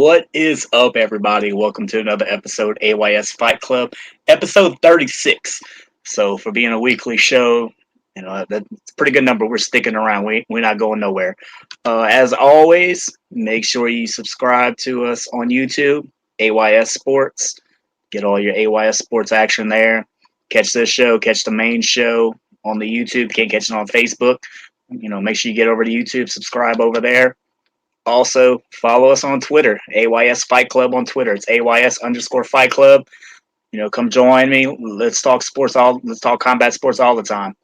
What is up, everybody? Welcome to another episode, AYS Fight Club, episode 36. So, for being a weekly show, that's a pretty good number. We're sticking around. We're not going nowhere. As always, make sure you subscribe to us on YouTube, AYS Sports. Get all your AYS Sports action there. Catch this show, catch the main show on the YouTube. Can't catch it on Facebook. Make sure you get over to YouTube, subscribe over there. Also, follow us on Twitter, AYS Fight Club on Twitter. It's AYS_Fight Club. Come join me. Let's talk sports. Let's talk combat sports all the time.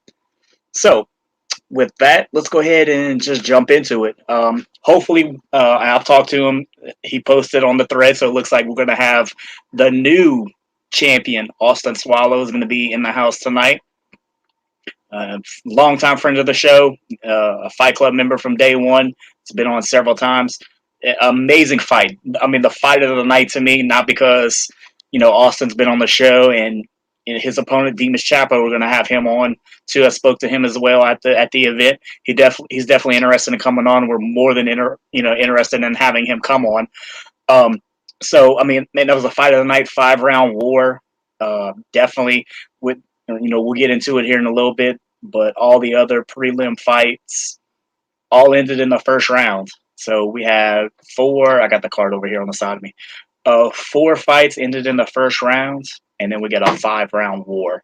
So, with that, let's go ahead and just jump into it. Hopefully, I've talked to him. He posted on the thread, so it looks like we're going to have the new champion, Austin Soileau, is going to be in the house tonight. Longtime friend of the show, a Fight Club member from day one. It's been on several times. Amazing fight. I mean, the fight of the night to me, not because, Austin's been on the show and his opponent, Demas Chapo, we're going to have him on too. I spoke to him as well at the event. He's definitely interested in coming on. We're more than interested in having him come on. So, I mean, man, that was a fight of the night, 5-round war. Definitely with, we'll get into it here in a little bit, but all the other prelim fights all ended in the first round. So we had four. I got the card over here on the side of me. 4 fights ended in the first round, and then we get a 5-round war.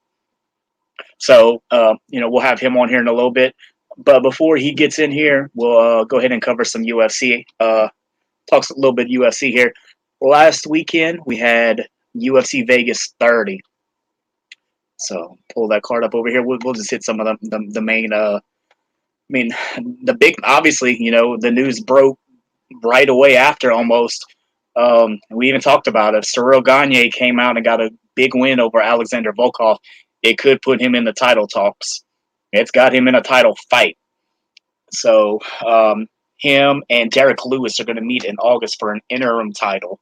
So, we'll have him on here in a little bit. But before he gets in here, we'll go ahead and cover some UFC. Talks a little bit UFC here. Last weekend, we had UFC Vegas 30. So pull that card up over here. We'll just hit some of the main. The big, obviously, the news broke right away after almost. We even talked about it. Cyril Gane came out and got a big win over Alexander Volkov. It could put him in the title talks. It's got him in a title fight. So him and Derek Lewis are going to meet in August for an interim title.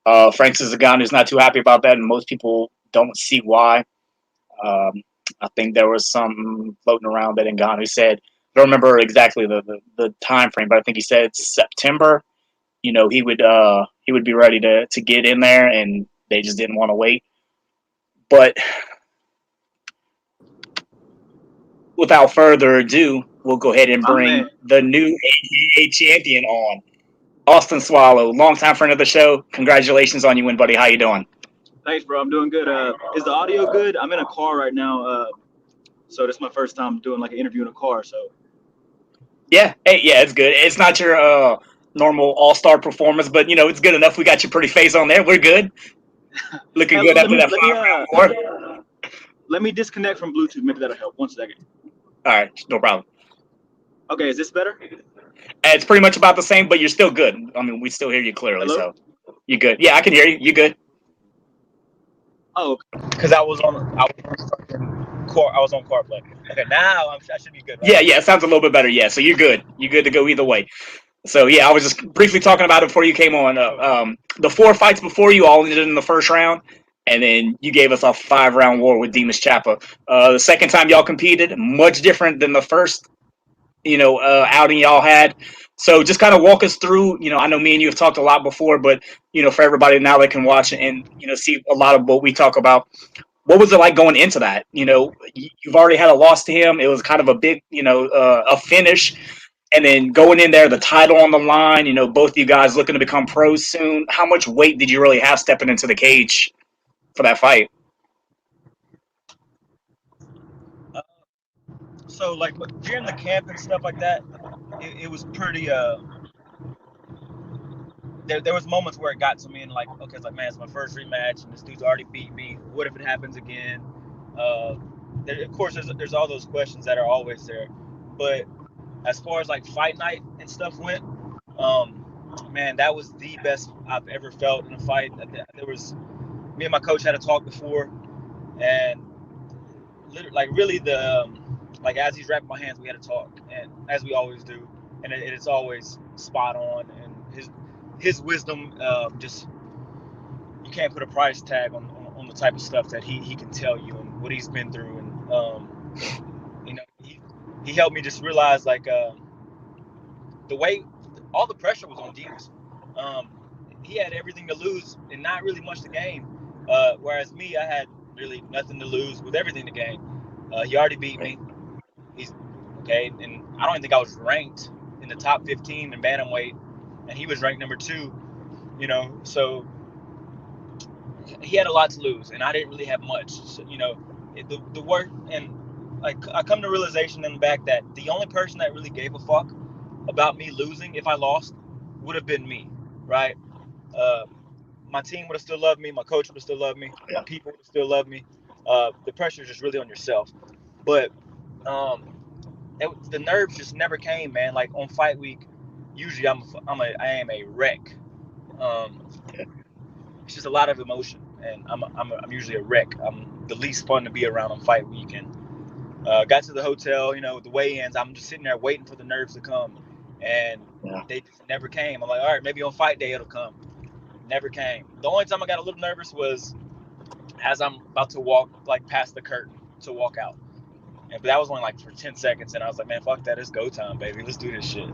Francis Ngannou is not too happy about that, and most people don't see why. I think there was some floating around that Ngannou said, I don't remember exactly the time frame, but I think he said September. He would be ready to get in there, and they just didn't want to wait. But without further ado, we'll go ahead and bring the new AKA champion on, Austin Soileau, longtime friend of the show. Congratulations on your win, buddy. How you doing? Thanks, bro. I'm doing good. Is the audio good? I'm in a car right now, so this is my first time doing like an interview in a car. So yeah, it's good. It's not your normal all-star performance, but it's good enough. We got your pretty face on there. We're good. Looking good after that 5-round war. Let me disconnect from Bluetooth. Maybe that'll help. 1 second. All right, no problem. Okay, is this better? It's pretty much about the same, but you're still good. I mean, we still hear you clearly. Hello? So you're good. Yeah, I can hear you. You good? Oh, because I was on CarPlay. Okay, now I should be good. Right? Yeah, it sounds a little bit better. Yeah, so you're good. You're good to go either way. So yeah, I was just briefly talking about it before you came on. The 4 fights before you all ended in the first round, and then you gave us a 5-round war with Demas Chapo. The second time y'all competed, much different than the first, outing y'all had. So just kind of walk us through. I know me and you have talked a lot before, but for everybody now that can watch and see a lot of what we talk about. What was it like going into that? You've already had a loss to him. It was kind of a big, a finish. And then going in there, the title on the line, both of you guys looking to become pros soon. How much weight did you really have stepping into the cage for that fight? So, like, during the camp and stuff like that, it was pretty, there was moments where it got to me and like, okay, it's like, man, it's my first rematch and this dude's already beat me. What if it happens again? Of course, there's all those questions that are always there. But as far as like fight night and stuff went, man, that was the best I've ever felt in a fight. There was, me and my coach had a talk before, and really like as he's wrapping my hands, we had a talk, and as we always do, and it's always spot on, and his wisdom, just you can't put a price tag on the type of stuff that he can tell you and what he's been through, and he helped me just realize like the way all the pressure was on Demas. he had everything to lose and not really much to gain. Whereas me, I had really nothing to lose with everything to gain. He already beat me. He's okay, and I don't even think I was ranked in the top 15 in bantamweight, and he was ranked number 2. You know, so he had a lot to lose, and I didn't really have much. So, you know, the work, and I come to realization in the back that the only person that really gave a fuck about me losing if I lost would have been me, right? Uh, my team would have still loved me. My coach would have still loved me. My people would have still loved me. The pressure is just really on yourself. But the nerves just never came, man. Like on fight week, usually I am a wreck. It's just a lot of emotion, and I'm usually a wreck. I'm the least fun to be around on fight week, and got to the hotel, you know, the weigh-ins. I'm just sitting there waiting for the nerves to come, and they just never came. I'm like, all right, maybe on fight day it'll come. Never came. The only time I got a little nervous was as I'm about to walk like past the curtain to walk out, but that was only like for 10 seconds, and I was like, man, fuck that, it's go time, baby. Let's do this shit.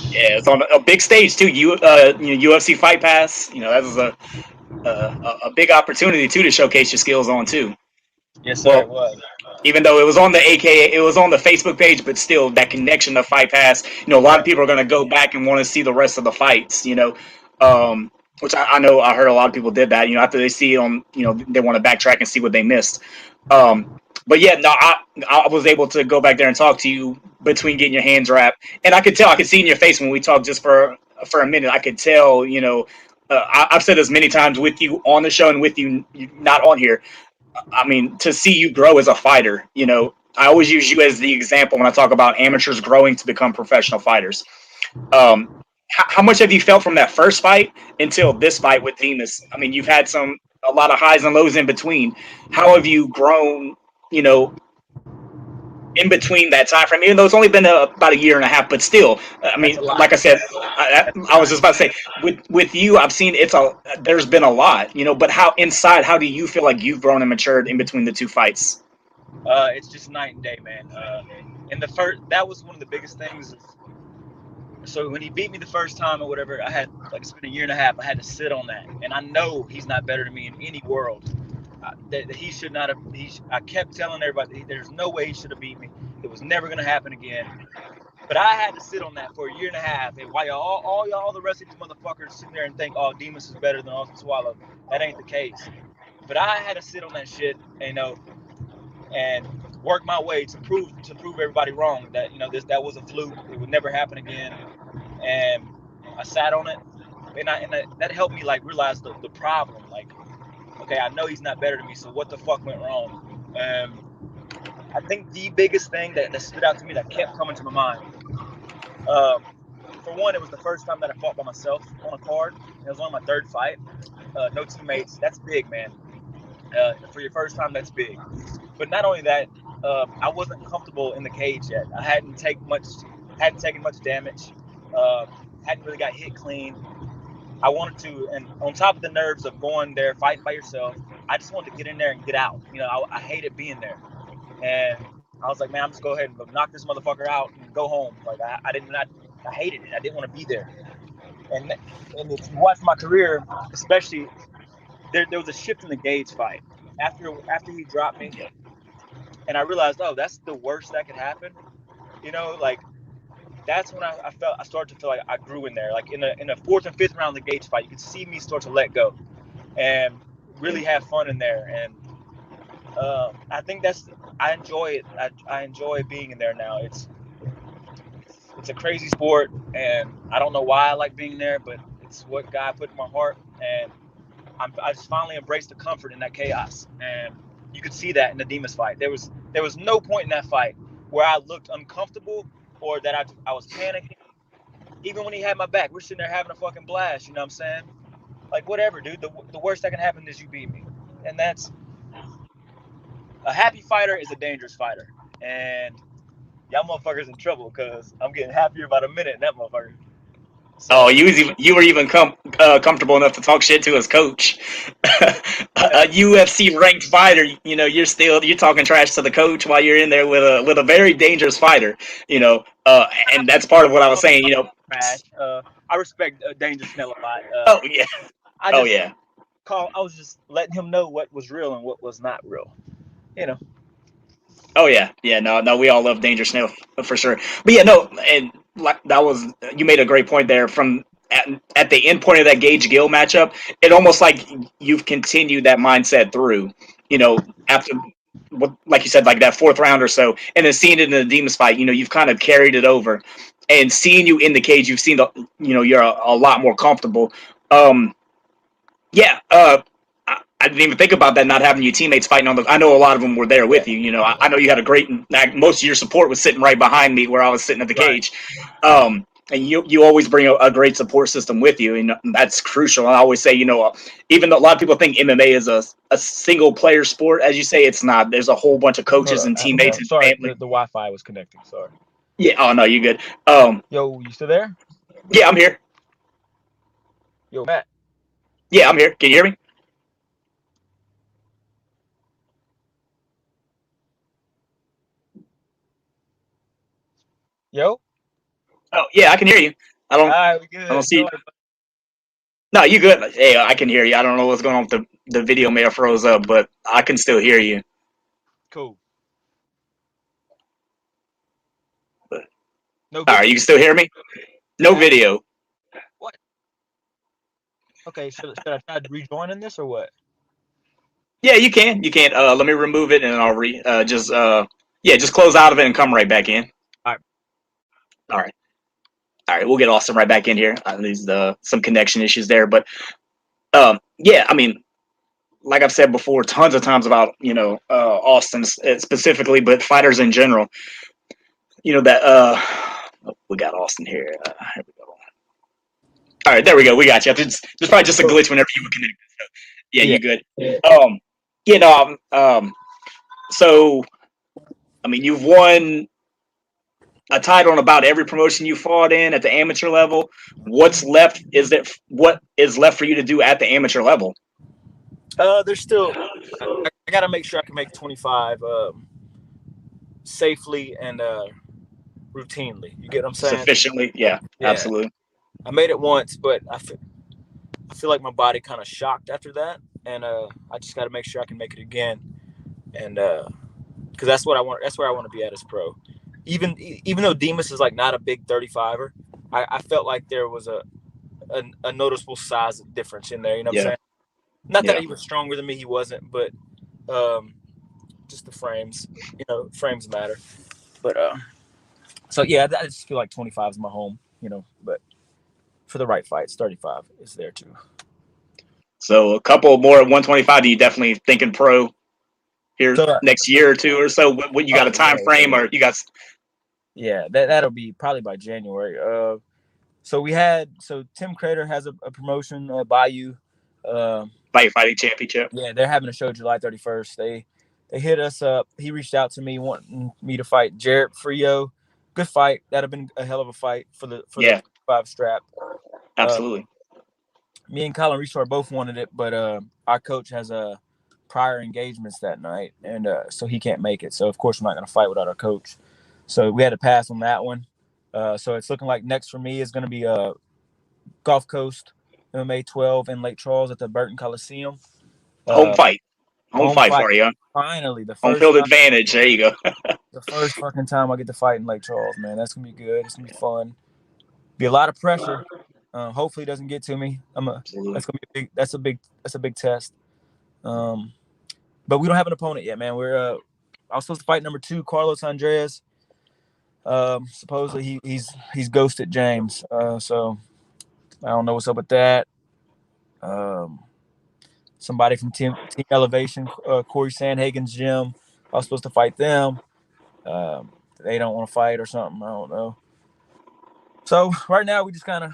Yeah, it's on a big stage too. UFC Fight Pass. You know, that was a big opportunity too to showcase your skills on too. Yes, sir, Well, it was. even though it was on the AKA, it was on the Facebook page, but still that connection to Fight Pass. You know, a lot of people are going to go back and want to see the rest of the fights. You know, which I know I heard a lot of people did that. You know, after they see it on, you know, they want to backtrack and see what they missed. But yeah, no, I was able to go back there and talk to you between getting your hands wrapped, and I could see in your face when we talked just for a minute. I could tell, you know, I've said this many times with you on the show and with you not on here. I mean, to see you grow as a fighter, you know, I always use you as the example when I talk about amateurs growing to become professional fighters. How much have you felt from that first fight until this fight with Demas? I mean, you've had a lot of highs and lows in between. How have you grown, you know, in between that time frame? Even though it's only been about a year and a half, but still, I mean, like I said, I was just about to say, with you, I've seen there's been a lot, you know. But how do you feel like you've grown and matured in between the two fights? It's just night and day, man. And the first, that was one of the biggest things. So when he beat me the first time or whatever, I had like it's been a year and a half. I had to sit on that, and I know he's not better than me in any world. That he should not have. I kept telling everybody there's no way he should have beat me. It was never gonna happen again. But I had to sit on that for a year and a half, and while all the rest of these motherfuckers sitting there and think, oh, Demas is better than Austin Soileau. That ain't the case. But I had to sit on that shit, you know, and work my way to prove everybody wrong that, you know, that was a fluke. It would never happen again. And I sat on it, and that helped me like realize the problem. Like, okay, I know he's not better than me, so what the fuck went wrong? I think the biggest thing that stood out to me that kept coming to my mind, for one, it was the first time that I fought by myself on a card. It was only my third fight. No teammates. That's big, man. For your first time, that's big. But not only that, I wasn't comfortable in the cage yet. I hadn't taken much damage. Hadn't really got hit clean. I wanted to, and on top of the nerves of going there fighting by yourself, I just wanted to get in there and get out. You know, I hated being there, and I was like, man, I'm just go ahead and knock this motherfucker out and go home. Like I hated it. I didn't want to be there. And if you watch my career, especially, there was a shift in the Gage fight after he dropped me, and I realized, oh, that's the worst that could happen. You know, like that's when I started to feel like I grew in there. Like in the fourth and fifth round of the Gage fight, you could see me start to let go and really have fun in there. And I think I enjoy it. I enjoy being in there now. It's a crazy sport, and I don't know why I like being there, but it's what God put in my heart, and I just finally embraced the comfort in that chaos. And you could see that in the Demas fight. There was no point in that fight where I looked uncomfortable or that I was panicking. Even when he had my back, we're sitting there having a fucking blast. You know what I'm saying? Like, whatever, dude. The worst that can happen is you beat me, and that's a happy fighter is a dangerous fighter. And y'all motherfuckers in trouble because I'm getting happier about a minute in that motherfucker. So, Oh, you were even comfortable enough to talk shit to his coach, a UFC ranked fighter. You know, you're talking trash to the coach while you're in there with a very dangerous fighter. You know, and that's part of what I was saying. You know, trash. I respect Danger Snell a lot. Oh yeah. I Oh just yeah. I was just letting him know what was real and what was not real. You know. Oh yeah, yeah. No. We all love Danger Snow for sure. But yeah, no. And like, that was you made a great point there. From at the end point of that Gage Gill matchup, it almost like you've continued that mindset through. You know, after what, like you said, like that fourth round or so, and then seeing it in the Demon's fight. You know, you've kind of carried it over, and seeing you in the cage, you've seen the. You know, you're a lot more comfortable. Yeah. I didn't even think about that. Not having your teammates fighting on the. I know a lot of them were there Yeah. with you. You know, I know you had a great. Most of your support was sitting right behind me where I was sitting at the Right. cage. And you always bring a great support system with you, and that's crucial. I always say, you know, even though a lot of people think MMA is a single player sport, as you say, it's not. There's a whole bunch of Hold coaches up. and Hold teammates on. and Sorry, family. the Wi-Fi was connecting. Sorry. Yeah. Oh no, you good. Yo, you still there? Yeah, I'm here. Yo, Matt. Yeah, I'm here. Can you hear me? Yo. Oh yeah, I can hear you. I All don't. right, we I don't good. see. Sorry. No, you good. Hey, I can hear you. I don't know what's going on with the video may have froze up, but I can still hear you. Cool. But, No all right, video. you can still hear me? No Yeah. video. What? Okay. Should I try rejoining this or what? Yeah, you can. You can. Let me remove it and I'll just close out of it and come right back in. All right. All right. All right, we'll get Austin right back in here. There's some connection issues there, but yeah, I mean, like I've said before, tons of times about Austin specifically, but fighters in general. You know that we got Austin here. Here we go. All right, there we go. We got you. There's probably just a glitch whenever you were connected. So, yeah, Yeah. you good. You know, so I mean, you've won a title in about every promotion you fought in at the amateur level. What's left? What is left for you to do at the amateur level? There's still. I got to make sure I can make 25 safely and routinely. You get what I'm saying? Sufficiently? Yeah, Yeah. absolutely. I made it once, but I feel like my body kind of shocked after that, and I just got to make sure I can make it again, and because that's what I want. That's where I want to be at as pro. Even though Demas is like not a big 35er, I felt like there was a noticeable size difference in there. You know what I'm Yeah, saying? Not that yeah. he was stronger than me, he wasn't, but um, just the frames. You know, frames matter. But so yeah, I just feel like 25 is my home. You know, but for the right fights, 35 is there too. So a couple more at 125. Do you definitely thinking pro here So next year or two or so? What you got a oh time frame or you got yeah, that'll be probably by January. So Tim Crater has a promotion at Bayou. fighting championship? Yeah, they're having a show July 31st. They hit us up. He reached out to me wanting me to fight Jarrett Frio. Good fight. That'd have been a hell of a fight for the Yeah, 5 strap. Uh, absolutely. Me and Colin Reshore both wanted it, but our coach has prior engagements that night, and so he can't make it. So of course we're not going to fight without our coach. So we had to pass on that one. So it's looking like next for me is going to be Gulf Coast MMA 12 in Lake Charles at the Burton Coliseum. Home Uh, fight. Home Home fight fight. for you. Huh? Finally, Home field advantage. There you go. the first fucking time I get to fight in Lake Charles, man. That's gonna be good. It's gonna be fun. Be a lot of pressure. Hopefully, it doesn't get to me. Absolutely. That's gonna be a big. That's a big test. Um, but we don't have an opponent yet, man. I was supposed to fight number 2, Carlos Andreas. Supposedly he's ghosted James. So I don't know what's up with that. Um, Somebody from Team Elevation, Corey Sandhagen's gym. I was supposed to fight them. They don't want to fight or something. I don't know. So right now we just kind of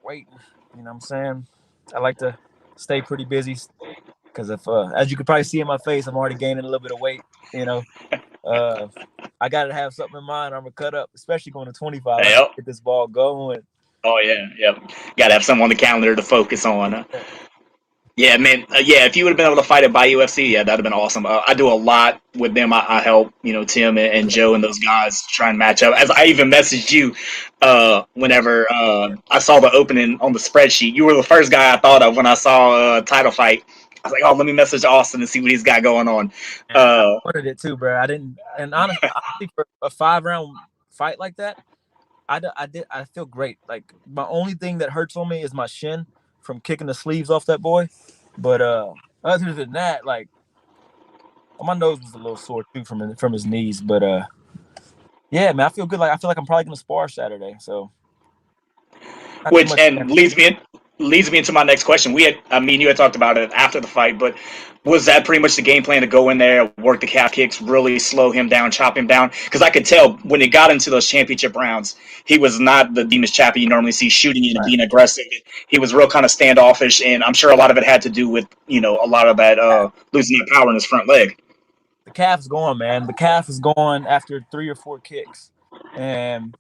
waiting. You know what I'm saying? I like to stay pretty busy because if, as you could probably see in my face, I'm already gaining a little bit of weight. You know, uh, I got to have something in mind. I'm gonna cut up, especially going to 25. I got to Yep. get this ball going. Oh yeah. Yep. Got to have something on the calendar to focus on. Huh? Yeah, man. Yeah, if you would have been able to fight it by UFC, yeah, that'd have been awesome. I do a lot with them. I help, Tim and Joe and those guys try and match up. As I even messaged you, whenever I saw the opening on the spreadsheet, you were the first guy I thought of when I saw title fight. I was like, oh, let me message Austin and see what he's got going on. And I wanted it too, bro. I didn't, and honestly, for a 5-round fight like that, I feel great. Like my only thing that hurts on me is my shin from kicking the sleeves off that boy. But other than that, like my nose was a little sore too from his knees. But yeah, man, I feel good. Like I feel like I'm probably gonna spar Saturday. So not too Which much. and leads me into my next question. You had talked about it after the fight, but was that pretty much the game plan to go in there, work the calf kicks, really slow him down, chop him down? Because I could tell when it got into those championship rounds, he was not the Demas Chappie you normally see shooting and being aggressive. He was real kind of standoffish, and I'm sure a lot of it had to do with a lot of that losing that power in his front leg. The calf's gone, man. The calf is gone after 3 or 4 kicks, and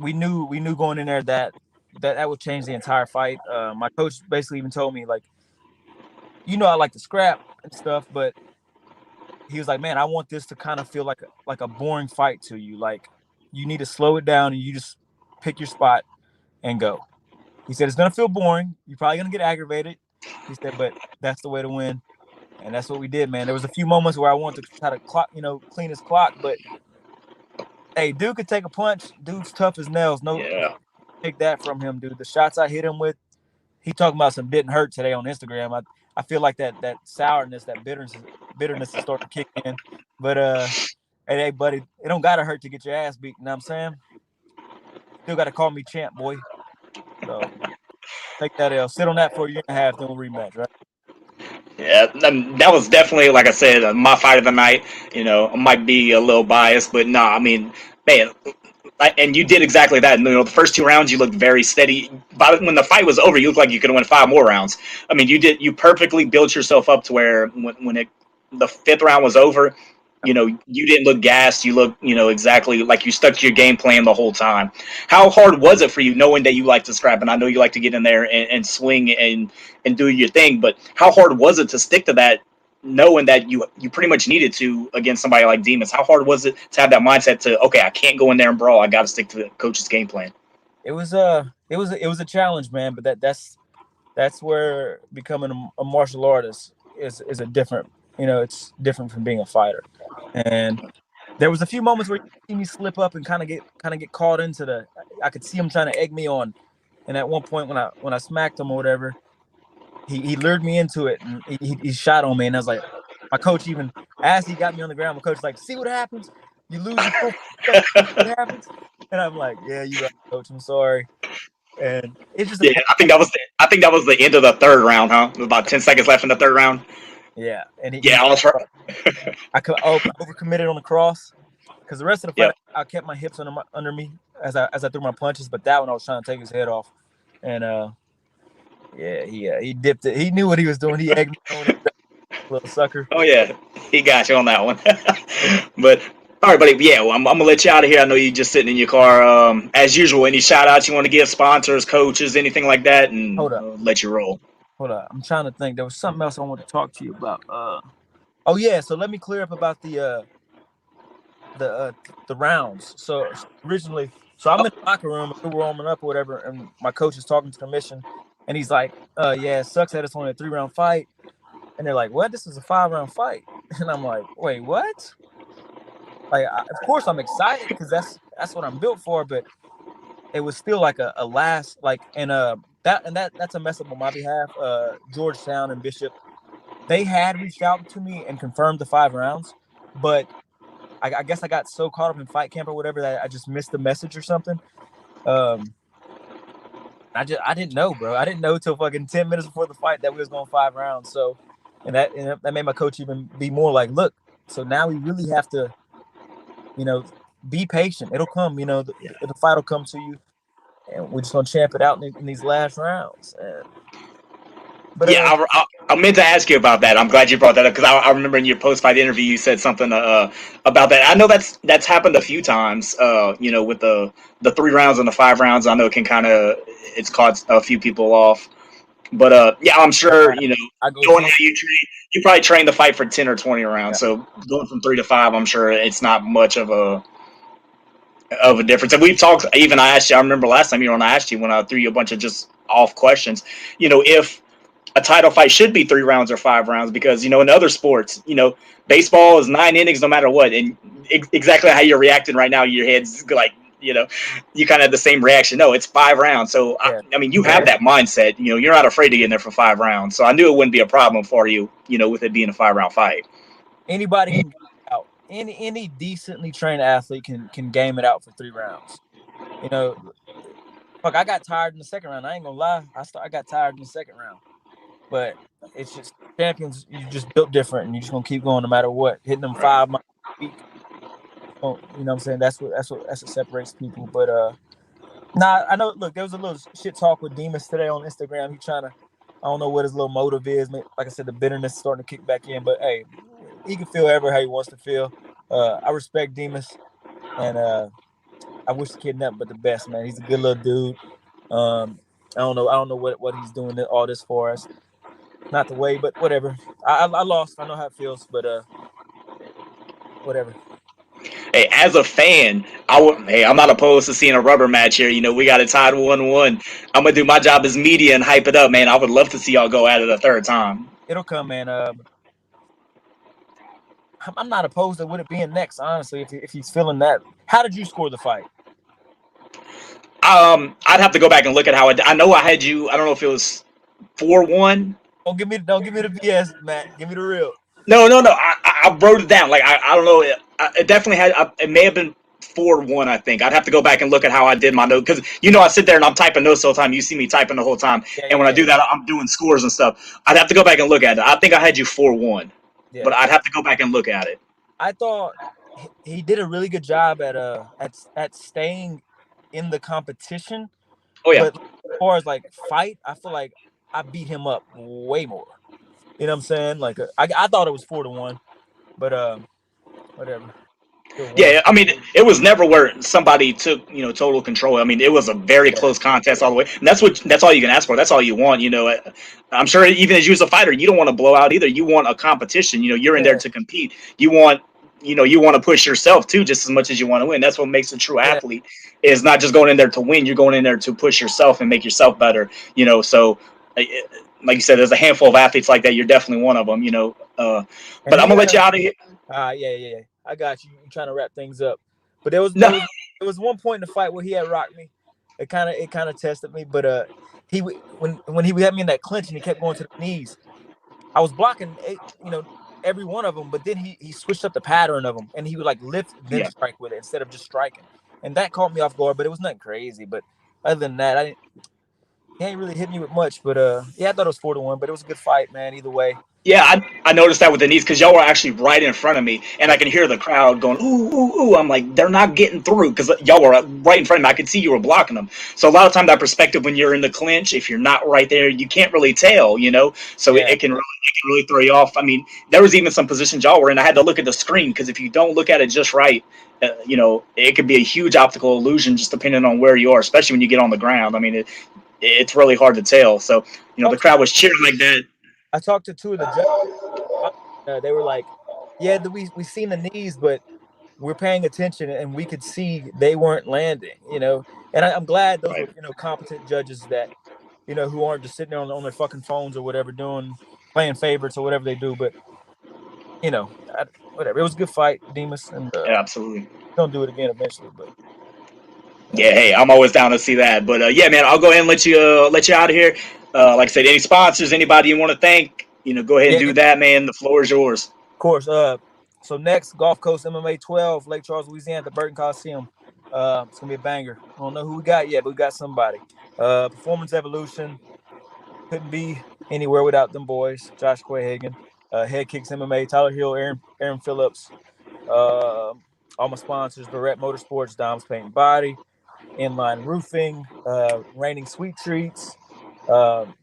we knew going in there that would change the entire fight. My coach basically even told me like, I like to scrap and stuff, but he was like, man, I want this to kind of feel like a boring fight to you. Like you need to slow it down and you just pick your spot and go. He said it's gonna feel boring. You're probably gonna get aggravated. He said, but that's the way to win. And that's what we did, man. There was a few moments where I wanted to try to clean his clock, but hey, dude could take a punch. Dude's tough as nails. No, take that from him, dude. The shots I hit him with, he talking about some didn't hurt today on Instagram. I feel like that sourness, that bitterness is starting to kick in. But hey, buddy, it don't gotta hurt to get your ass beat. You know what I'm saying? Still gotta call me champ, boy. So take that L. Sit on that for a year and a half, then we'll rematch, right? Yeah, that was definitely, like I said, my fight of the night. I might be a little biased, but no, I mean, man, and you did exactly that. The first 2 rounds, you looked very steady. But when the fight was over, you looked like you could have won 5 more rounds. I mean, you perfectly built yourself up to where when the 5th round was over, you didn't look gassed. You looked, exactly like you stuck to your game plan the whole time. How hard was it for you, knowing that you like to scrap, and I know you like to get in there and swing and do your thing, but how hard was it to stick to that, knowing that you pretty much needed to against somebody like Demas? How hard was it to have that mindset to, okay, I can't go in there and brawl. I got to stick to the coach's game plan? It was a challenge, man. But that's where becoming a martial artist is a different. It's different from being a fighter. And there was a few moments where you see me slip up and kind of get caught into the. I could see him trying to egg me on, and at one point when I smacked him or whatever, he lured me into it and he shot on me, and I was like, my coach even as he got me on the ground, my coach was like, see what happens? You lose your full what happens? And I'm like, yeah, you're right, coach. I'm sorry. And it's just Yeah, I think that was the end of the 3rd round, huh? About 10 seconds left in the 3rd round. yeah, and Yeah, I was right. I overcommitted on the cross because the rest of the fight I kept my hips under me as I threw my punches, but that one I was trying to take his head off, and yeah, he dipped it. He knew what he was doing. He egged me on, little sucker. Oh yeah, he got you on that one. But all right, buddy. Yeah, well, I'm gonna let you out of here. I know you're just sitting in your car. As usual, any shout outs you want to give, sponsors, coaches, anything like that, and Hold up, let you roll. I'm trying to think. There was something else I wanted to talk to you about. Oh yeah, so let me clear up about the rounds. So originally, I'm in the locker room, we were warming up or whatever, and my coach is talking to the commission, and he's like, yeah, it sucks that it's only a 3-round fight. And they're like, what? This is a 5-round fight. And I'm like, wait, what? Like, of course I'm excited because that's what I'm built for, but it was still like a last, like, and that's a mess up on my behalf. Georgetown and Bishop, they had reached out to me and confirmed the 5 rounds, but I guess I got so caught up in fight camp or whatever that I just missed the message or something. I didn't know, bro. I didn't know till fucking 10 minutes before the fight that we was going 5 rounds. So, and that made my coach even be more like, look, so now we really have to, be patient. It'll come, the fight will come to you, and we're just gonna champ it out in these last rounds. But yeah, I meant to ask you about that. I'm glad you brought that up because I remember in your post-fight interview you said something about that. I know that's happened a few times. With the 3 rounds and the 5 rounds, I know it can it's caught a few people off. But yeah, I'm sure I go knowing slow. how you probably train the fight for 10 or 20 rounds. Yeah, So going from 3 to 5, I'm sure it's not much of a difference. And we've talked. Even I asked you. I remember last time you were on. I asked you when I threw you a bunch of just off questions. If a title fight should be 3 rounds or 5 rounds, because in other sports, baseball is 9 innings no matter what, and exactly how you're reacting right now, your head's like, you kind of have the same reaction. No, it's 5 rounds. So yeah. I mean, you have that mindset. You're not afraid to get in there for 5 rounds. So I knew it wouldn't be a problem for you. With it being a 5 round fight. Anybody can game it out. Any decently trained athlete can game it out for 3 rounds. You know, fuck, I got tired in the second round. I ain't gonna lie. I got tired in the second round. But it's just champions. You just built different, and you're just gonna keep going no matter what. Hitting them Right. 5 miles a week. You know what I'm saying? That's what separates people. But nah, I know. Look, there was a little shit talk with Demas today on Instagram. He trying to. I don't know what his little motive is. Like I said, the bitterness is starting to kick back in. But hey, he can feel ever how he wants to feel. I respect Demas, and I wish the kid nothing but the best, man. He's a good little dude. I don't know. I don't know what he's doing all this for us. Not the way, but whatever. I lost. I know how it feels, but whatever. Hey, as a fan, Hey, I'm not opposed to seeing a rubber match here. We got it tied 1-1. I'm gonna do my job as media and hype it up, man. I would love to see y'all go at it a third time. It'll come, man. I'm not opposed to what it being next, honestly. If he's feeling that, how did you score the fight? I'd have to go back and look at how I know I had you. I don't know if it was 4-1. Don't give me the BS, Matt. Give me the real. No, no, no. I wrote it down. Like I don't know. It definitely had. It may have been 4-1. I think I'd have to go back and look at how I did my note, because I sit there and I'm typing notes the whole time. You see me typing the whole time, Yeah, and when I yeah, do that, I'm doing scores and stuff. I'd have to go back and look at it. I think I had you 4-1, yeah. but I'd have to go back and look at it. I thought he did a really good job at staying in the competition, Oh yeah, but as far as like fight, I feel like I beat him up way more. You know what I'm saying? Like I thought it was 4-1, but whatever. Still won. yeah. I mean, it was never where somebody took total control. I mean, it was a very Yeah, close contest all the way, and that's all you can ask for. That's all you want. I'm sure even as you as a fighter, you don't want to blow out either. You want a competition. You're in there yeah, to compete. You want to push yourself too, just as much as you want to win. That's what makes a true yeah. athlete. Is not just going in there to win. You're going in there to push yourself and make yourself better. So. Like you said, there's a handful of athletes like that. You're definitely one of them. And But I'm he gonna let you out of here. yeah. I got you. You trying to wrap things up, but there was No, there was one point in the fight where he had rocked me. It kind of tested me, but when he had me in that clinch and he kept going to the knees, I was blocking every one of them, but then he switched up the pattern of them and he would like lift then yeah. strike with it instead of just striking, and that caught me off guard. But it was nothing crazy. But other than that, he ain't really hit me with much. But yeah, I thought it was 4-1, but it was a good fight, man. Either way, Yeah, I noticed that with the knees, because y'all were actually right in front of me, and I yeah, can hear the crowd going, ooh, ooh, ooh. I'm like, they're not getting through, because y'all were right in front of me. I could see you were blocking them. So a lot of time, that perspective, when you're in the clinch, if you're not right there, you can't really tell. So yeah, it can really throw you off. I mean, there was even some positions y'all were in. I had to look at the screen, because if you don't look at it just right, it could be a huge optical illusion just depending on where you are, especially when you get on the ground. I mean, it's really hard to tell. So the talked to crowd was cheering like that. I talked to two of the judges. They were like, "Yeah, we seen the knees, but we're paying attention, and we could see they weren't landing." And I'm glad those were Right. competent judges that who aren't just sitting there on their fucking phones or whatever, playing favorites or whatever they do. But you know, whatever. It was a good fight, Demas, and Yeah, absolutely. gonna do it again eventually. But Yeah, hey, I'm always down to see that. But yeah, man, I'll go ahead and let you out of here. Like I said, any sponsors, anybody you want to thank, go ahead and yeah, do that, man. The floor is yours. of course. So next, Gulf Coast MMA 12, Lake Charles, Louisiana, at the Burton Coliseum. It's gonna be a banger. I don't know who we got yet, but we got somebody. Performance Evolution couldn't be anywhere without them boys. Josh Quayhagen, Head Kicks MMA, Tyler Hill, Aaron Phillips. All my sponsors: Barrett Motorsports, Dom's Paint and Body, Inline Roofing, Raining Sweet Treats, um,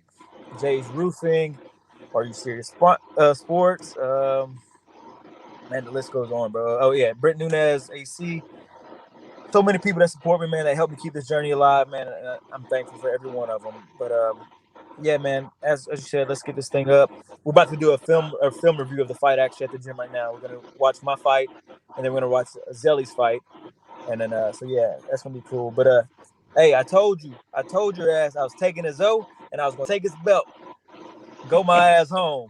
Jay's Roofing. Are you serious? Sports. Man, the list goes on, bro. Oh yeah, Brent Nunez, AC. So many people that support me, man. That help me keep this journey alive, man. And I'm thankful for every one of them. But yeah, man. As you said, let's get this thing up. We're about to do a film review of the fight actually at the gym right now. We're gonna watch my fight, and then we're gonna watch Zelly's fight, and then so yeah, that's gonna be cool. But hey, I told your ass I was taking his O, and I was gonna take his belt, go my ass home.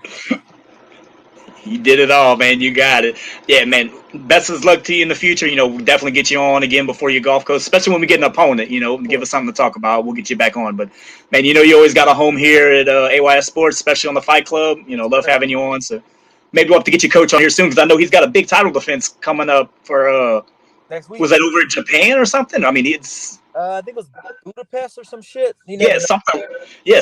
You did it all, man. You got it. Yeah, man. Best of luck to you in the future. We'll definitely get you on again before your golf course, especially when we get an opponent. Of Give us course. something to talk about. We'll get you back on. But man, you always got a home here at AYS Sports, especially on the Fight Club. Love Sir. having you on. So maybe we'll have to get your coach on here soon because I know he's got a big title defense coming up for. Next week. Was that over in Japan or something? I mean, it's I think it was Budapest or some shit. You yeah, never know.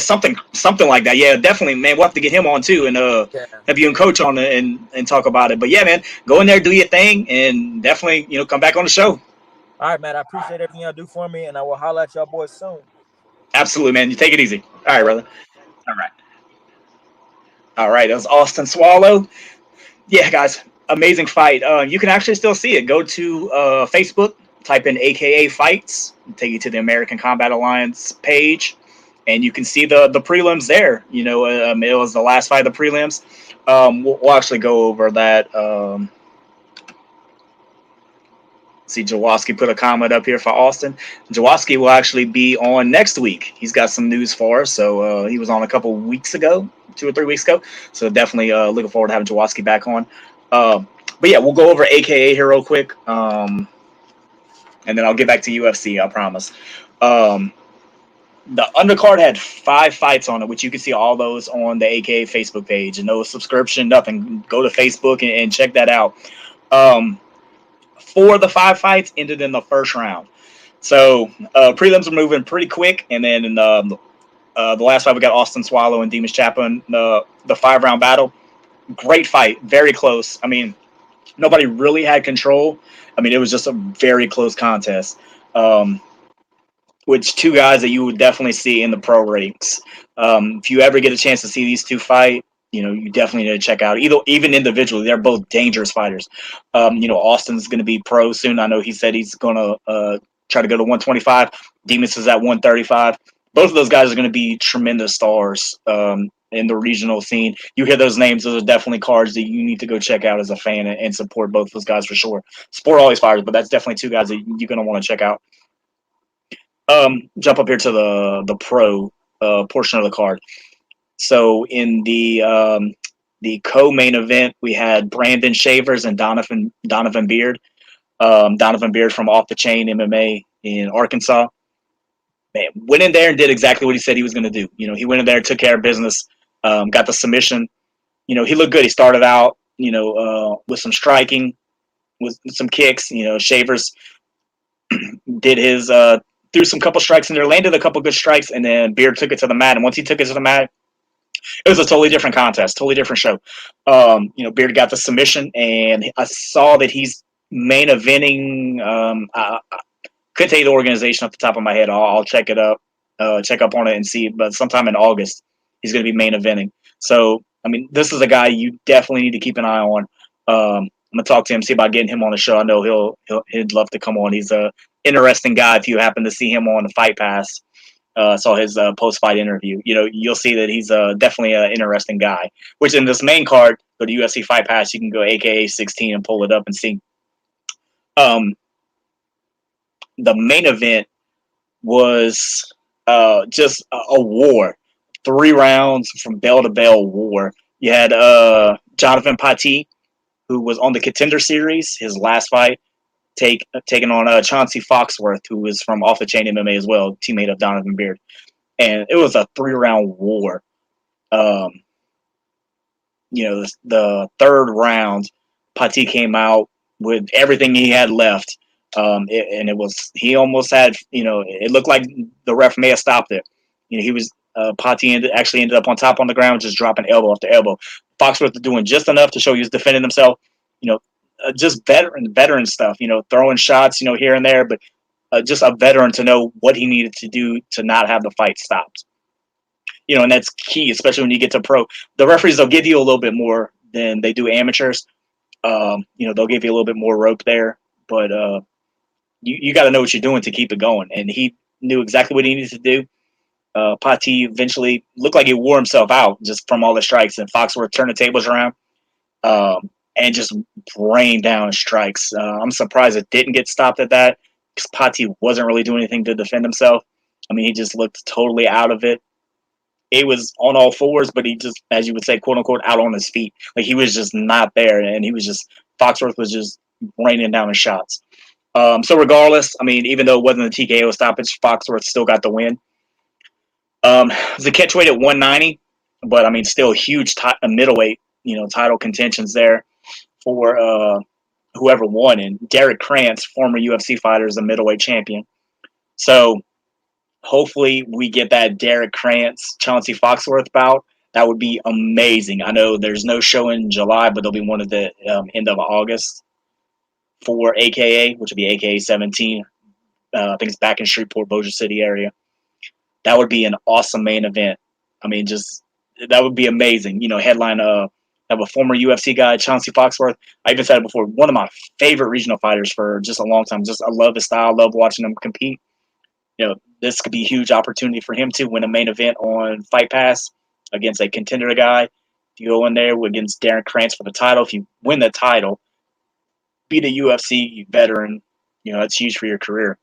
something like that. Yeah, definitely, man. We'll have to get him on too, and Yeah. have you and Coach on and talk about it. But yeah, man, go in there, do your thing, and definitely come back on the show. All right, man. I appreciate everything y'all do for me, and I will holler at y'all boys soon. Absolutely, man. You take it easy. All right, All right. brother. All right, all right. That was Austin Soileau. Yeah, guys, amazing fight. You can actually still see it. Go to Facebook, type in AKA Fights, take you to the American Combat Alliance page, and you can see the prelims there. It was the last fight of the prelims. We'll actually go over that. See, Jaworski put a comment up here for Austin. Jaworski will actually be on next week. He's got some news for us. So he was on a couple weeks ago, 2 or 3 weeks ago. So definitely looking forward to having Jaworski back on. But yeah, we'll go over AKA here real quick, and then I'll get back to UFC. I promise. Um, the undercard had 5 fights on it, which you can see all those on the AKA Facebook page. And no subscription, nothing. Go to Facebook and check that out. Um, 4 of the 5 fights ended in the first round. So prelims are moving pretty quick, and then in the last fight we got Austin Soileau and Demas Chapman, the 5 round battle. Great fight, very close. I mean, nobody really had control. I mean, it was just a very close contest. Um, which two guys that you would definitely see in the pro ranks. If you ever get a chance to see these two fight, you definitely need to check out. Even individually, they're both dangerous fighters. Austin's going to be pro soon. I know he said he's going to try to go to 125. Demas is at 135. Both of those guys are going to be tremendous stars in the regional scene. You hear those names; those are definitely cards that you need to go check out as a fan and support both those guys for sure. Sport always fires, but that's definitely two guys that you're going to want to check out. Jump up here to the pro portion of the card. So in the co-main event, we had Brandon Shavers and Donovan Beard. Donovan Beard from Off the Chain MMA in Arkansas. Man, went in there and did exactly what he said he was going to do. He went in there, took care of business, got the submission. He looked good. He started out, with some striking, with some kicks. Shavers did his threw some couple strikes in there, landed a couple good strikes, and then Beard took it to the mat. And once he took it to the mat, it was a totally different contest, totally different show. Beard got the submission, and I saw that he's main eventing. I couldn't tell you the organization off the top of my head. I'll check it up, check up on it and see. But sometime in August, he's going to be main eventing. So, I mean, this is a guy you definitely need to keep an eye on. I'm gonna talk to him, see about getting him on the show. I know he'd love to come on. He's a interesting guy. If you happen to see him on the Fight Pass, saw his post fight interview. You'll see that he's definitely an interesting guy. Which in this main card, go to UFC Fight Pass, you can go AKA 16 and pull it up and see. Um, the main event was just a war, 3 rounds from bell to bell war. You had Jonathan Pati, who was on the Contender Series, his last fight, taking on Chauncey Foxworth, who was from Off the Chain MMA as well, teammate of Donovan Beard, and it was a 3 round war. Um, the third round, Pati came out with everything he had left, and it was he almost had it looked like the ref may have stopped it. He was Pati actually ended up on top on the ground, just dropping elbow after elbow. Foxworth was doing just enough to show he was defending himself. Just veteran stuff. Throwing shots, here and there, but just a veteran to know what he needed to do to not have the fight stopped. And that's key, especially when you get to pro. The referees, they'll give you a little bit more than they do amateurs. They'll give you a little bit more rope there, but you got to know what you're doing to keep it going. And he knew exactly what he needed to do. Pati eventually looked like he wore himself out just from all the strikes, and Foxworth turned the tables around and just rained down strikes. I'm surprised it didn't get stopped at that because Pati wasn't really doing anything to defend himself. I mean, he just looked totally out of it. He was on all fours, but he just, as you would say, quote unquote, out on his feet. Like he was just not there, and he was just Foxworth was just raining down his shots. So regardless, I mean, even though it wasn't a TKO stoppage, Foxworth still got the win. It was a catchweight at 190, but I mean, still huge middleweight, title contentions there for whoever won. And Derek Krantz, former UFC fighter, is a middleweight champion. So hopefully we get that Derek Krantz Chauncey Foxworth bout. That would be amazing. I know there's no show in July, but there'll be one at the end of August for AKA, which would be AKA 17. I think it's back in Shreveport, Bossier City area. That would be an awesome main event. I mean, just that would be amazing. Headline have a former UFC guy, Chauncey Foxworth. I even said it before. One of my favorite regional fighters for just a long time. Just I love his style. Love watching him compete. This could be a huge opportunity for him to win a main event on Fight Pass against a contender guy. If you go in there against Darren Krantz for the title, if you win the title, beat a UFC veteran, that's huge for your career.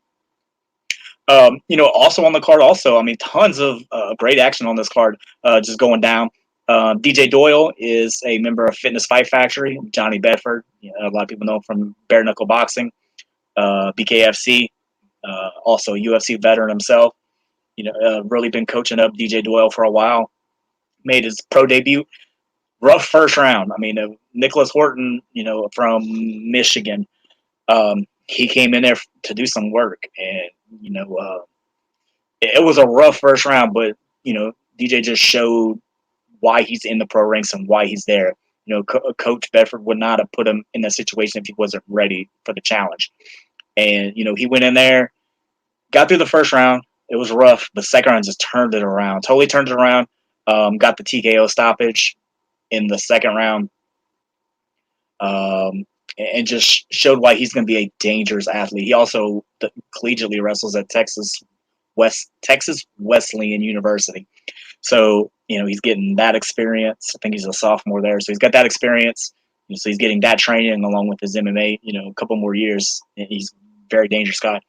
Also on the card, I mean, tons of great action on this card just going down. DJ Doyle is a member of Fitness Fight Factory. Johnny Bedford, a lot of people know him from bare knuckle boxing. BKFC, also a UFC veteran himself. Really been coaching up DJ Doyle for a while. Made his pro debut. Rough first round. I mean, Nicholas Horton, from Michigan, he came in there to do some work, and it was a rough first round, but DJ just showed why he's in the pro ranks and why he's there. Coach Bedford would not have put him in that situation if he wasn't ready for the challenge. And he went in there, got through the first round. It was rough, but second round just turned it around. Totally turned it around. Got the TKO stoppage in the second round. And just showed why he's going to be a dangerous athlete. He also collegiately wrestles at Texas Wesleyan University. So, he's getting that experience. I think he's a sophomore there. So he's got that experience. So he's getting that training along with his MMA, a couple more years. He's a very dangerous guy.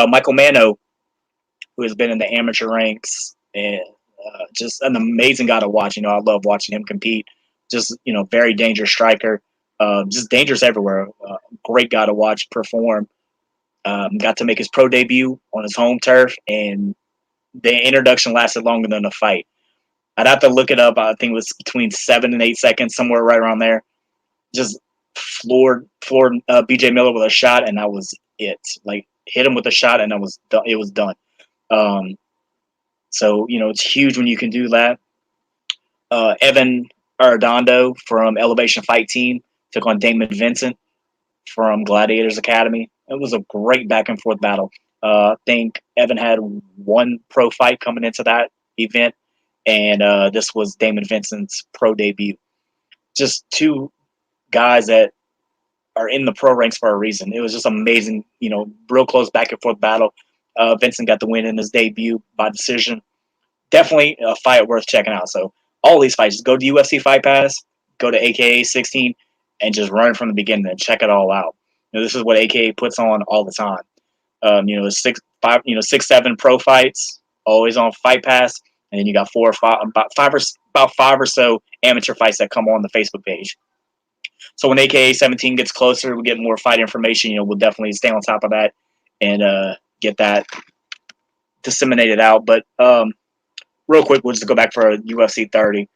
Michael Mano, who has been in the amateur ranks, and just an amazing guy to watch. I love watching him compete. Just, very dangerous striker. Just dangerous everywhere. Great guy to watch perform. Got to make his pro debut on his home turf, and the introduction lasted longer than the fight. I'd have to look it up. I think it was between 7 and 8 seconds, somewhere right around there. Just floored BJ Miller with a shot, and that was it. Like, hit him with a shot, and it was done. So, it's huge when you can do that. Evan Arredondo from Elevation Fight Team took on Damon Vincent from Gladiators Academy. It was a great back and forth battle. I think Evan had one pro fight coming into that event, and this was Damon Vincent's pro debut. Just two guys that are in the pro ranks for a reason. It was just amazing, real close back and forth battle. Vincent got the win in his debut by decision. Definitely a fight worth checking out. So all these fights, just go to UFC Fight Pass, go to AKA 16, and just run from the beginning and check it all out. This is what AKA puts on all the time. Six, 7 pro fights, always on Fight Pass, and then you got about five or so amateur fights that come on the Facebook page. So when AKA 17 gets closer, we get more fight information. We'll definitely stay on top of that and get that disseminated out. But real quick, we'll just go back for UFC 30.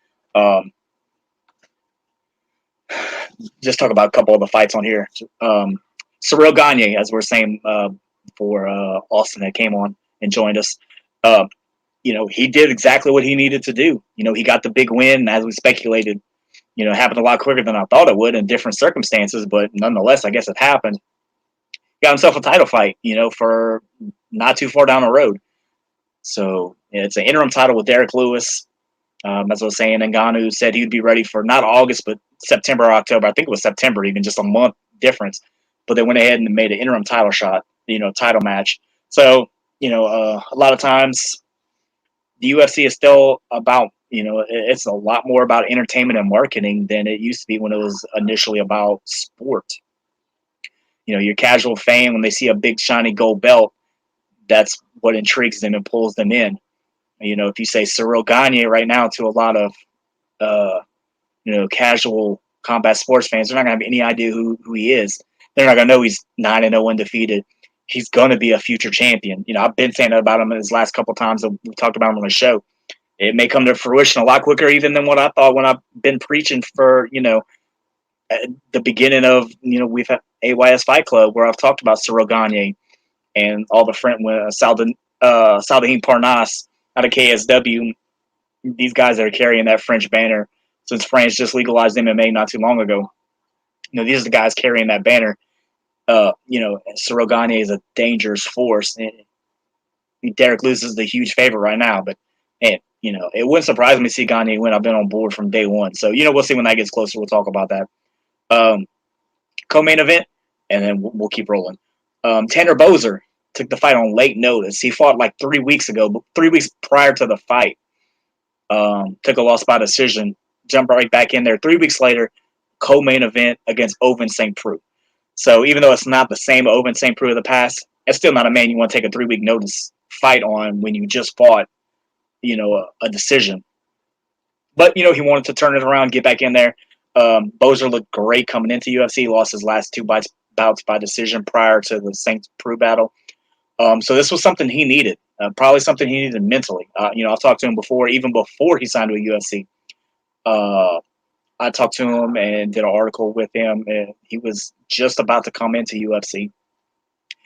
Just talk about a couple of the fights on here. Cyril Gagne, as we're saying for Austin, that came on and joined us. He did exactly what he needed to do. He got the big win, as we speculated. It happened a lot quicker than I thought it would in different circumstances, but nonetheless, I guess it happened. Got himself a title fight, for not too far down the road. So it's an interim title with Derek Lewis. As I was saying, Ngannou said he'd be ready for not August, but September or October. I think it was September, even just a month difference. But they went ahead and made an interim title shot, title match. So, a lot of times the UFC is still about, it's a lot more about entertainment and marketing than it used to be when it was initially about sport. Your casual fan, when they see a big shiny gold belt, that's what intrigues them and pulls them in. If you say Cyril Gagne right now to a lot of, uh, casual combat sports fans, they're not going to have any idea who he is. They're not going to know he's 9-0 undefeated. He's going to be a future champion. I've been saying that about him his last couple of times that we talked about him on the show. It may come to fruition a lot quicker even than what I thought when I've been preaching for, at the beginning of, we've had AYS Fight Club where I've talked about Cyril Gagne and all the friend Saldahin Parnas out of KSW. These guys that are carrying that French banner since France just legalized MMA not too long ago. These are the guys carrying that banner. Cyril Gagne is a dangerous force. And Derek Lewis is the huge favorite right now, but it wouldn't surprise me to see Gagne win. I've been on board from day one. So, we'll see when that gets closer. We'll talk about that. Co-main event, and then we'll keep rolling. Tanner Boser took the fight on late notice. He fought like 3 weeks ago, 3 weeks prior to the fight. Took a loss by decision, jumped right back in there. 3 weeks later, co-main event against Ovince St. Preux. So even though it's not the same Ovince St. Preux of the past, it's still not a man you want to take a 3 week notice fight on when you just fought, a decision. But, he wanted to turn it around, get back in there. Boser looked great coming into UFC. Lost his last 2 bouts by decision prior to the St. Preux battle. So this was something he needed, probably something he needed mentally. I've talked to him before, even before he signed with UFC. I talked to him and did an article with him, and he was just about to come into UFC.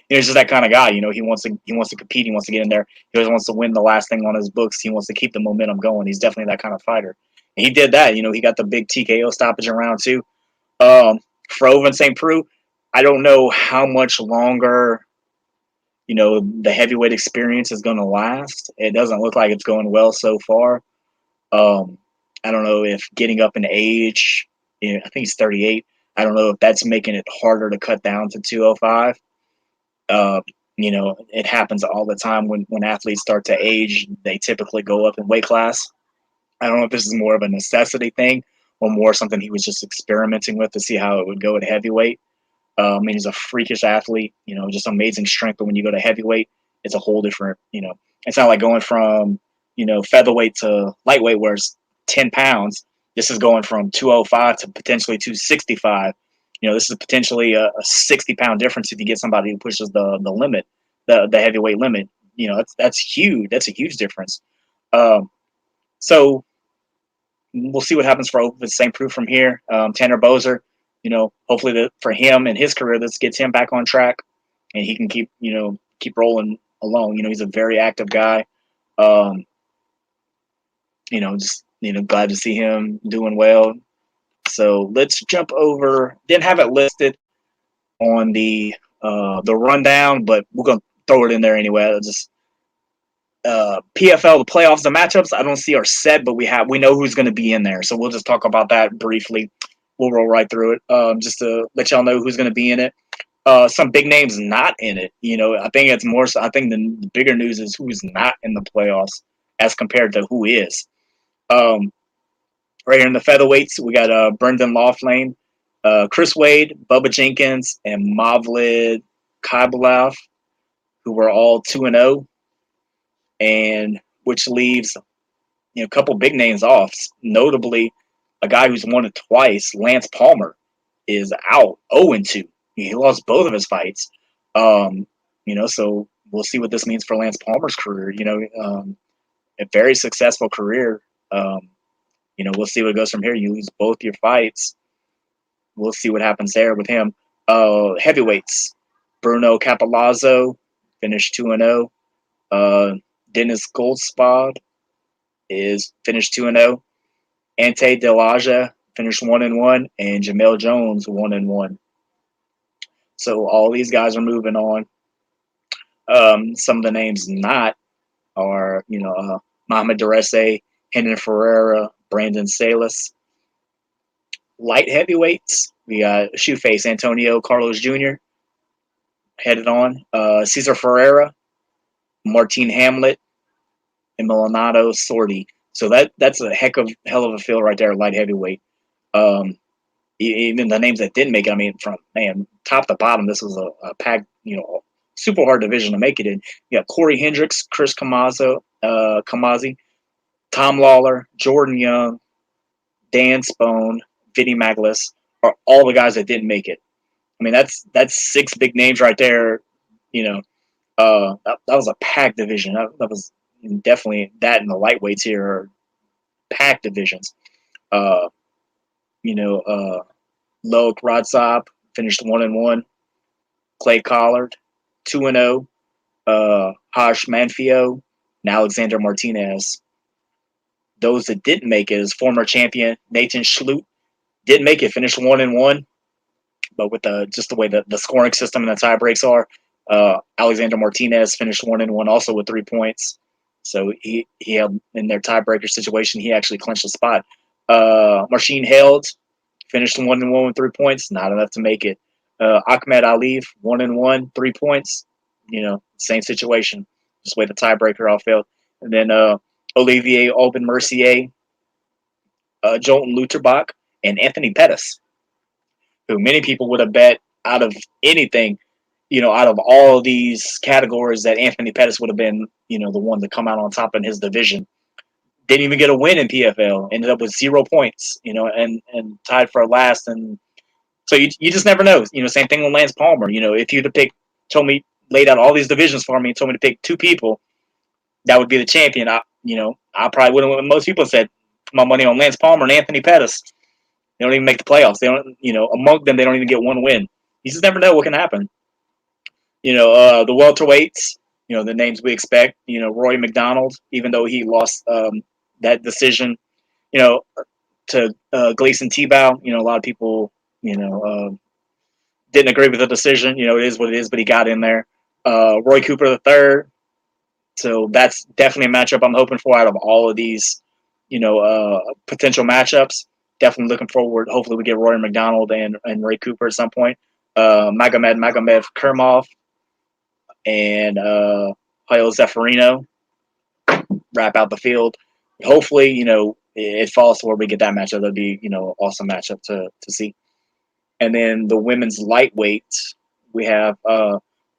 He's just that kind of guy. He wants to compete. He wants to get in there. He always wants to win the last thing on his books. He wants to keep the momentum going. He's definitely that kind of fighter. And he did that. He got the big TKO stoppage in round 2. For Ovince St. Preux, I don't know how much longer the heavyweight experience is going to last. It doesn't look like it's going well so far. I don't know if getting up in age, I think he's 38. I don't know if that's making it harder to cut down to 205. It happens all the time when athletes start to age, they typically go up in weight class. I don't know if this is more of a necessity thing or more something he was just experimenting with to see how it would go at heavyweight. He's a freakish athlete, just amazing strength. But when you go to heavyweight, it's a whole different, it's not like going from, featherweight to lightweight where it's 10 pounds. This is going from 205 to potentially 265. This is potentially a 60-pound difference if you get somebody who pushes the limit, the heavyweight limit. That's huge. That's a huge difference. So we'll see what happens for Ovince St. Preux from here. Tanner Boser, hopefully for him and his career, this gets him back on track, and he can keep rolling along. He's a very active guy. Just glad to see him doing well. So let's jump over. Didn't have it listed on the rundown, but we're gonna throw it in there anyway. Just PFL, the playoffs, the matchups I don't see are set, but we know who's going to be in there. So we'll just talk about that briefly. We'll roll right through it, just to let y'all know who's going to be in it. Some big names not in it. I think it's more so. I think the bigger news is who's not in the playoffs as compared to who is. Right here in the featherweights, we got Brendan Loughlane, Chris Wade, Bubba Jenkins, and Mavlid Khabilov, who were all 2-0, and which leaves a couple big names off. Notably, a guy who's won it twice, Lance Palmer, is out 0-2. He lost both of his fights. So we'll see what this means for Lance Palmer's career. A very successful career. We'll see what goes from here. You lose both your fights. We'll see what happens there with him. Heavyweights, Bruno Capilazzo finished 2-0. Dennis Goldspad is finished 2-0. Ante Delaja finished 1-1, and Jamel Jones 1-1. So all these guys are moving on. Some of the names not are, Mohamed Darese, Henry Ferreira, Brandon Salas. Light heavyweights, we got Shoeface Antonio Carlos Jr. headed on. Cesar Ferreira, Martin Hamlet, and Milanato Sordi. So that's a hell of a field right there, light heavyweight. Um, Even the names that didn't make it, I mean, from man top to bottom, this was a packed, super hard division to make it in. You got Corey Hendricks, Chris Kamazi, Tom Lawler, Jordan Young, Dan Spone, Vinny Maglis are all the guys that didn't make it. I mean, that's six big names right there. You know, that was a packed division. That was definitely that, and the lightweights here are packed divisions. Uh, you know, Loic Rodsop finished 1-1. Clay Collard 2-0. Hosh Manfio and Alexander Martinez. Those that didn't make it is former champion Nathan Schlup. Didn't make it, finished 1-1. But with just the way the scoring system and the tie breaks are, Alexander Martinez finished 1-1 also with 3 points. So he held in their tiebreaker situation. He actually clinched the spot. Marcin Held finished 1-1 with 3 points, not enough to make it. Ahmed Ali 1-1, 3 points. Same situation. Just way the tiebreaker all failed. And then Olivier Aubin Mercier, Jolton Luterbach, and Anthony Pettis, who many people would have bet out of anything, out of all of these categories that Anthony Pettis would have been, the one to come out on top in his division. Didn't even get a win in PFL. Ended up with 0 points, and tied for last. And so you just never know. Same thing with Lance Palmer. If you'd have laid out all these divisions for me and told me to pick two people that would be the champion, I probably wouldn't have. Most people said put my money on Lance Palmer and Anthony Pettis. They don't even make the playoffs. They don't, among them, they don't even get one win. You just never know what can happen. The welterweights, the names we expect. Roy McDonald, even though he lost that decision, to Gleason Tebow. A lot of people, didn't agree with the decision. It is what it is, but he got in there. Roy Cooper III. So that's definitely a matchup I'm hoping for out of all of these, potential matchups. Definitely looking forward. Hopefully we get Rory McDonald and Ray Cooper at some point. Magomed Kermov and Hayo Zeffirino wrap out the field. Hopefully, it falls to where we get that matchup. That'd be, awesome matchup to see. And then the women's lightweight, we have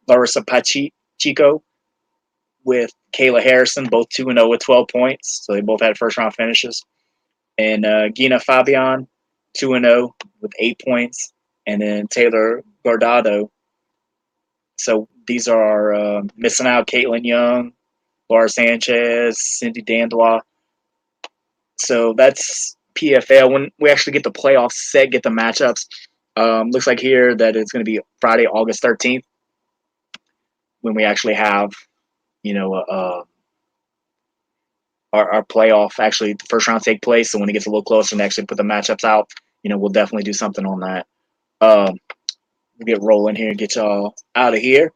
Larissa Pacheco with Kayla Harrison, both 2-0 with 12 points. So they both had first round finishes. And Gina Fabian, 2-0 with 8 points. And then Taylor Gordado. So these are missing out Caitlin Young, Laura Sanchez, Cindy Dandois. So that's PFL. When we actually get the playoffs set, get the matchups, looks like here that it's going to be Friday, August 13th, when we actually have, our playoff, actually the first round take place. So when it gets a little closer and actually put the matchups out, we'll definitely do something on that. We'll get rolling here and get y'all out of here.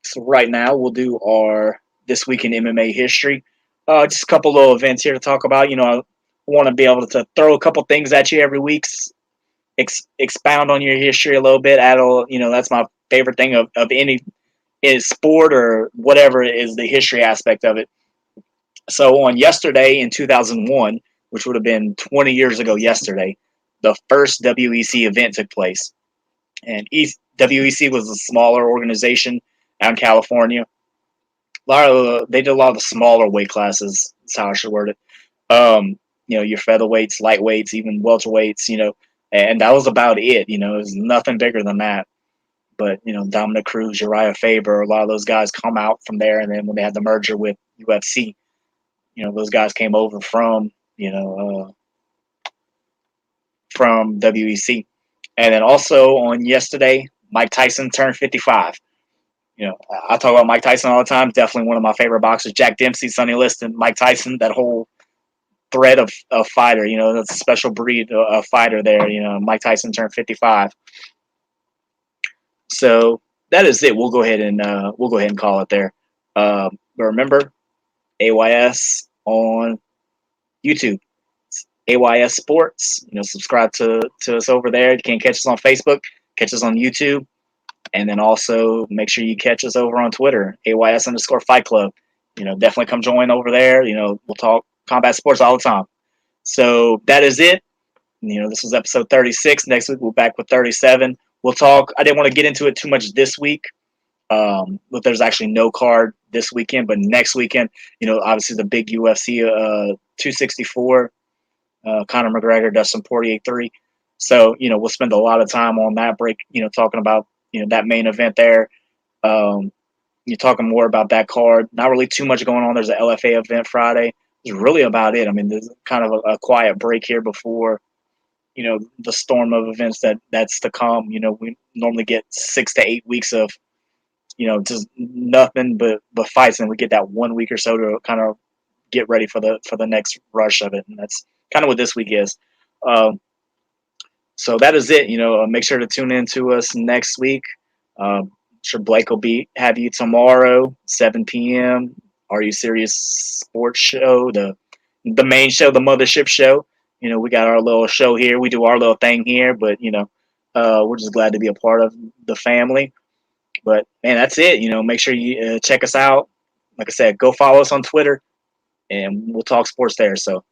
So right now we'll do our This Week in MMA History. Just a couple little events here to talk about. I want to be able to throw a couple things at you every week, expound on your history a little bit. That's my favorite thing of any sport or whatever is the history aspect of it. So on yesterday in 2001, which would have been 20 years ago yesterday, the first WEC event took place. And WEC was a smaller organization out in California. They did a lot of the smaller weight classes. That's how I should word it. Your featherweights, lightweights, even welterweights, and that was about it. It was nothing bigger than that. But, Dominic Cruz, Uriah Faber, a lot of those guys come out from there. And then when they had the merger with UFC, those guys came over from WEC. And then also on yesterday, Mike Tyson turned 55. I talk about Mike Tyson all the time. Definitely one of my favorite boxers. Jack Dempsey, Sonny Liston, Mike Tyson, that whole thread of fighter. That's a special breed of fighter there. Mike Tyson turned 55. So that is it. We'll go ahead and call it there. But remember, AYS on YouTube. AYS Sports. Subscribe to us over there. You can't catch us on Facebook. Catch us on YouTube. And then also make sure you catch us over on Twitter, AYS_Fight Club. definitely come join over there. We'll talk combat sports all the time. So that is it. This was episode 36. Next week we'll be back with 37. We'll talk. I didn't want to get into it too much this week, but there's actually no card this weekend. But next weekend, obviously the big UFC 264. Conor McGregor, Dustin Poirier 3. So we'll spend a lot of time on that break. Talking about that main event there. You're talking more about that card. Not really too much going on. There's an LFA event Friday. It's really about it. I mean, there's kind of a quiet break here before the storm of events that's to come. We normally get 6 to 8 weeks of just nothing but fights, and we get that 1 week or so to kind of get ready for the next rush of it, and that's kind of what this week is. So that is it. Make sure to tune in to us next week. Sure Blake will have you tomorrow, 7 p.m. Are You Serious Sports Show, the main show, the mothership show. We got our little show here. We do our little thing here, but we're just glad to be a part of the family. But man, that's it. Make sure you check us out. Like I said, go follow us on Twitter, and we'll talk sports there. So,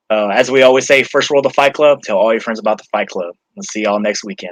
as we always say, first rule of the Fight Club: tell all your friends about the Fight Club. We'll see y'all next week.